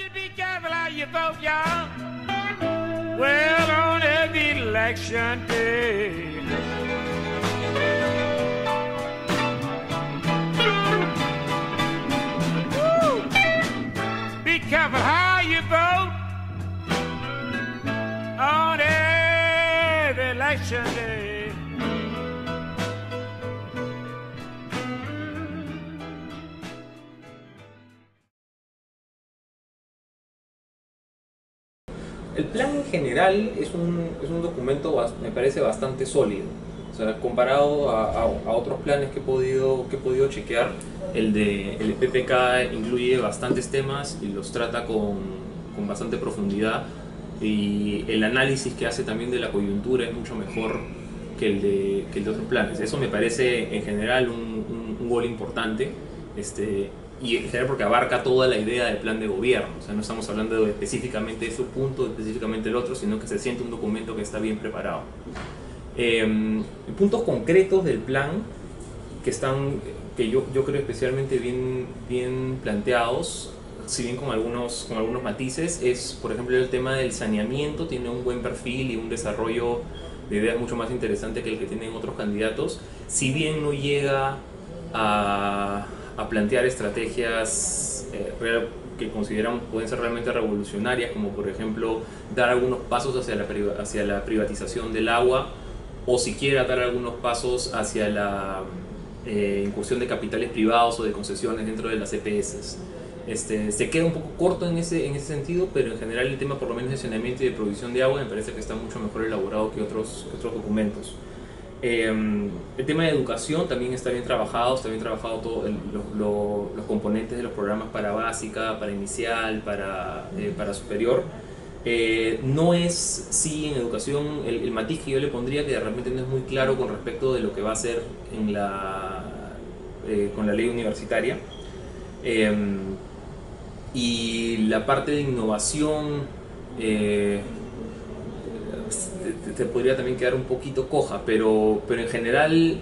you be careful how you vote, y'all. Well, on every election day. Woo! Be careful how you vote on every election day. El plan en general es un documento, me parece, bastante sólido. O sea, comparado a otros planes que he podido chequear, el de PPK incluye bastantes temas y los trata con bastante profundidad. Y el análisis que hace también de la coyuntura es mucho mejor que el de otros planes. Eso me parece en general un gol importante. Y en general porque abarca toda la idea del plan de gobierno. O sea, no estamos hablando específicamente de su punto, específicamente el otro, sino que se siente un documento que está bien preparado. Puntos concretos del plan que yo creo especialmente bien planteados, si bien con algunos matices, es por ejemplo el tema del saneamiento. Tiene un buen perfil y un desarrollo de ideas mucho más interesante que el que tienen otros candidatos, si bien no llega a plantear estrategias que consideramos pueden ser realmente revolucionarias, como por ejemplo dar algunos pasos hacia la privatización del agua, o siquiera dar algunos pasos hacia la incursión de capitales privados o de concesiones dentro de las EPS. Se queda un poco corto en ese sentido, pero en general el tema por lo menos de saneamiento y de provisión de agua me parece que está mucho mejor elaborado que otros documentos. El tema de educación también está bien trabajado todos los componentes de los programas para básica, para inicial, para superior. No es, sí, en educación, el matiz que yo le pondría, que de repente no es muy claro con respecto de lo que va a hacer con la ley universitaria. Y la parte de innovación te podría también quedar un poquito coja, pero en general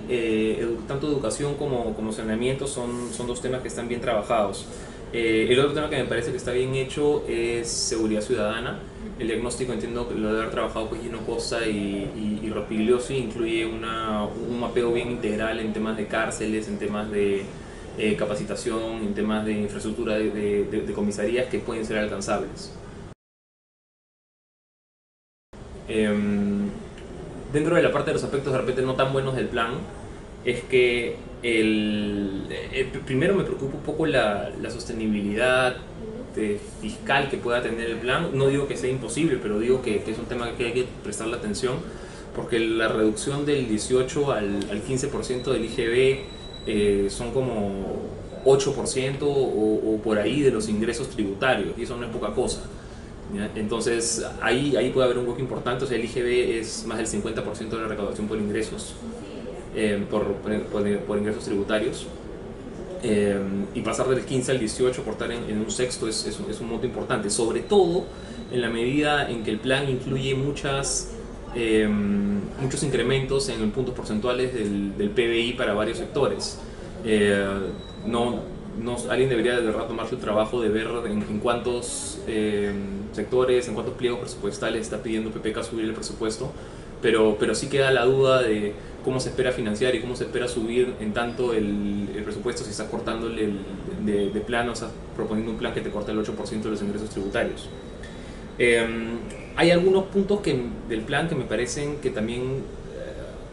tanto educación como saneamiento son dos temas que están bien trabajados. El otro tema que me parece que está bien hecho es seguridad ciudadana. El diagnóstico entiendo que lo debe haber trabajado pues Gino Costa y Rospigliosi, incluye un mapeo bien integral en temas de cárceles, en temas de capacitación, en temas de infraestructura de comisarías que pueden ser alcanzables. Dentro de la parte de los aspectos de repente no tan buenos del plan, es que primero me preocupa un poco la sostenibilidad fiscal que pueda tener el plan. No digo que sea imposible, pero digo que es un tema que hay que prestarle atención, porque la reducción del 18 al 15% del IGB son como 8% o por ahí de los ingresos tributarios, y eso no es poca cosa. ¿Ya? Entonces ahí puede haber un hueco importante. O sea, el IGB es más del 50% de la recaudación por ingresos, por ingresos tributarios, y pasar del 15 al 18, cortar en un sexto es un monto importante, sobre todo en la medida en que el plan incluye muchos incrementos en puntos porcentuales del PBI para varios sectores. Alguien debería de verdad tomarse el trabajo de ver en cuántos sectores, en cuántos pliegos presupuestales está pidiendo PPK subir el presupuesto, pero sí queda la duda de cómo se espera financiar y cómo se espera subir en tanto el presupuesto si estás cortándole de plano, o sea, proponiendo un plan que te corta el 8% de los ingresos tributarios. Hay algunos puntos del plan que me parecen que también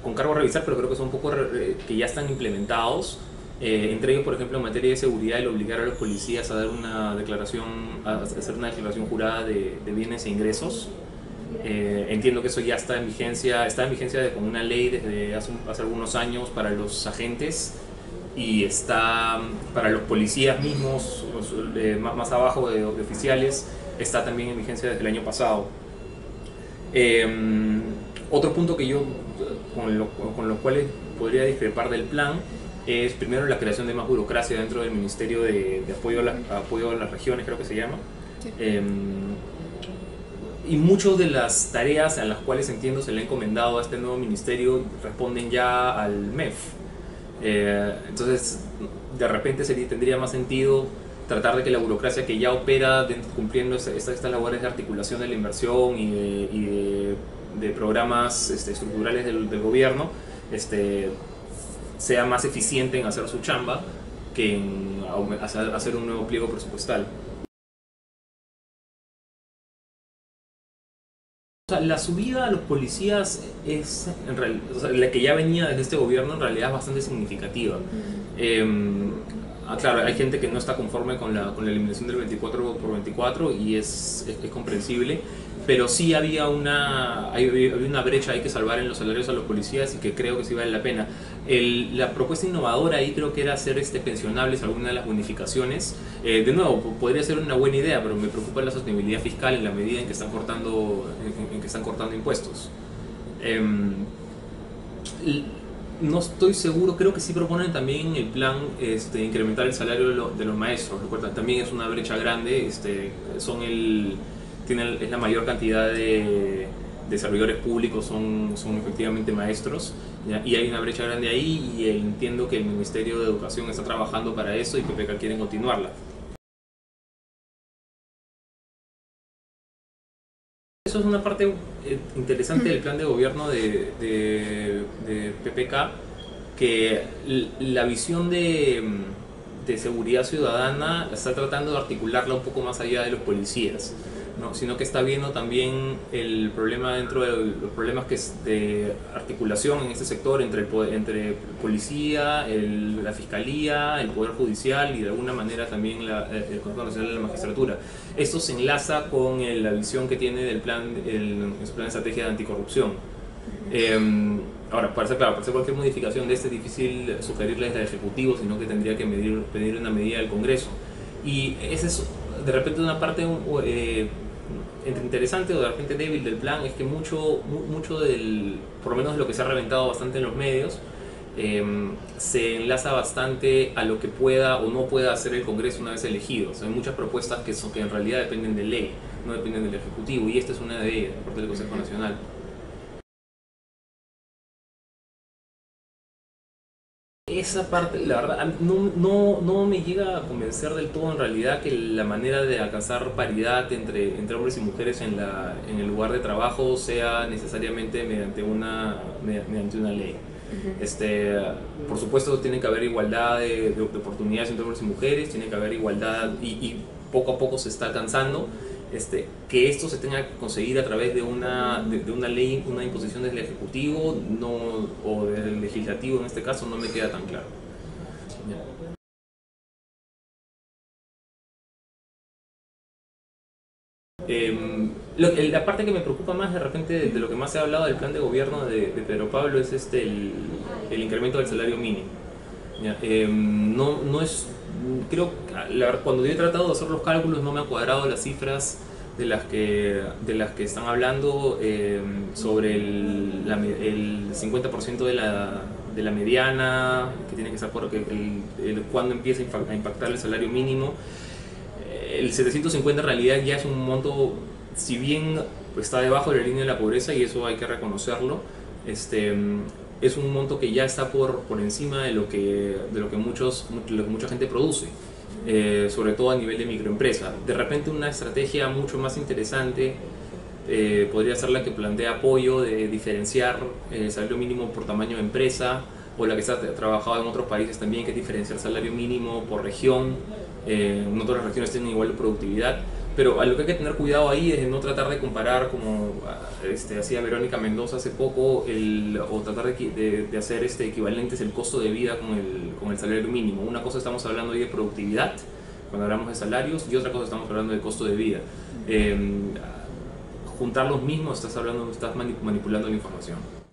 con cargo a revisar, pero creo que son un poco que ya están implementados. Entre ellos, por ejemplo, en materia de seguridad, el obligar a los policías a dar a hacer una declaración jurada de bienes e ingresos. Entiendo que eso ya está en vigencia con una ley desde hace algunos años para los agentes, y está para los policías mismos, más abajo de oficiales, está también en vigencia desde el año pasado. Otro punto que yo con los cuales podría discrepar del plan es primero la creación de más burocracia dentro del Ministerio de Apoyo a las Regiones, creo que se llama. Sí. Y muchas de las tareas a las cuales entiendo se le ha encomendado a este nuevo ministerio responden ya al MEF. Entonces, de repente tendría más sentido tratar de que la burocracia que ya opera cumpliendo estas labores de articulación de la inversión de programas estructurales del gobierno, sea más eficiente en hacer su chamba que en hacer un nuevo pliego presupuestal. O sea, la subida a los policías es, en realidad, o sea, la que ya venía desde este gobierno en realidad es bastante significativa. Claro, hay gente que no está conforme con la eliminación del 24x24 y es comprensible, pero sí había una brecha ahí que salvar en los salarios a los policías y que creo que sí vale la pena. La propuesta innovadora ahí creo que era hacer pensionables alguna de las bonificaciones. De nuevo, podría ser una buena idea, pero me preocupa la sostenibilidad fiscal en la medida en que están cortando impuestos. No estoy seguro, creo que sí proponen también en el plan incrementar el salario de los maestros. Recuerda, también es una brecha grande, es la mayor cantidad de servidores públicos son efectivamente maestros, ¿ya? Y hay una brecha grande ahí y entiendo que el Ministerio de Educación está trabajando para eso y PPK quieren continuarla. Eso es una parte interesante del plan de gobierno de PPK, que la visión de seguridad ciudadana está tratando de articularla un poco más allá de los policías, ¿no? Sino que está viendo también el problema dentro de los problemas de articulación en este sector entre policía, la fiscalía, el poder judicial y de alguna manera también el Consejo Nacional de la Magistratura. Esto se enlaza con la visión que tiene del plan de estrategia de anticorrupción. Ahora, para hacer cualquier modificación de es difícil sugerirle desde el Ejecutivo, sino que tendría que pedir una medida del Congreso. Y esa es de repente una parte entre interesante o de repente débil del plan, es que mucho por lo menos lo que se ha reventado bastante en los medios, se enlaza bastante a lo que pueda o no pueda hacer el Congreso una vez elegido. O sea, hay muchas propuestas que en realidad dependen de ley, no dependen del Ejecutivo, y esta es una de ellas, por parte del Consejo Nacional. Esa parte, la verdad, no me llega a convencer del todo en realidad que la manera de alcanzar paridad entre hombres y mujeres en el lugar de trabajo sea necesariamente mediante una ley. Por supuesto tiene que haber igualdad de oportunidades entre hombres y mujeres, tiene que haber igualdad y poco a poco se está alcanzando. Que esto se tenga que conseguir a través de una ley, una imposición del Ejecutivo o del Legislativo en este caso, no me queda tan claro. La parte que me preocupa más de repente de lo que más se ha hablado del plan de gobierno de Pedro Pablo es el incremento del salario mínimo. No es, creo, cuando yo he tratado de hacer los cálculos no me han cuadrado las cifras de las que están hablando sobre el 50% de la mediana que tiene que ser cuando empieza a impactar el salario mínimo. El 750 en realidad ya es un monto, si bien está debajo de la línea de la pobreza, y eso hay que reconocerlo, es un monto que ya está por encima de lo que mucha gente produce, sobre todo a nivel de microempresa. De repente una estrategia mucho más interesante podría ser la que plantea apoyo de diferenciar el salario mínimo por tamaño de empresa, o la que se ha trabajado en otros países también, que es diferenciar salario mínimo por región. No todas las regiones tienen igual de productividad, pero a lo que hay que tener cuidado ahí es de no tratar de comparar, como hacía Verónica Mendoza hace poco, o tratar de hacer equivalentes el costo de vida con el salario mínimo. Una cosa estamos hablando ahí de productividad, cuando hablamos de salarios, y otra cosa estamos hablando de costo de vida. Juntar los mismos, estás manipulando la información.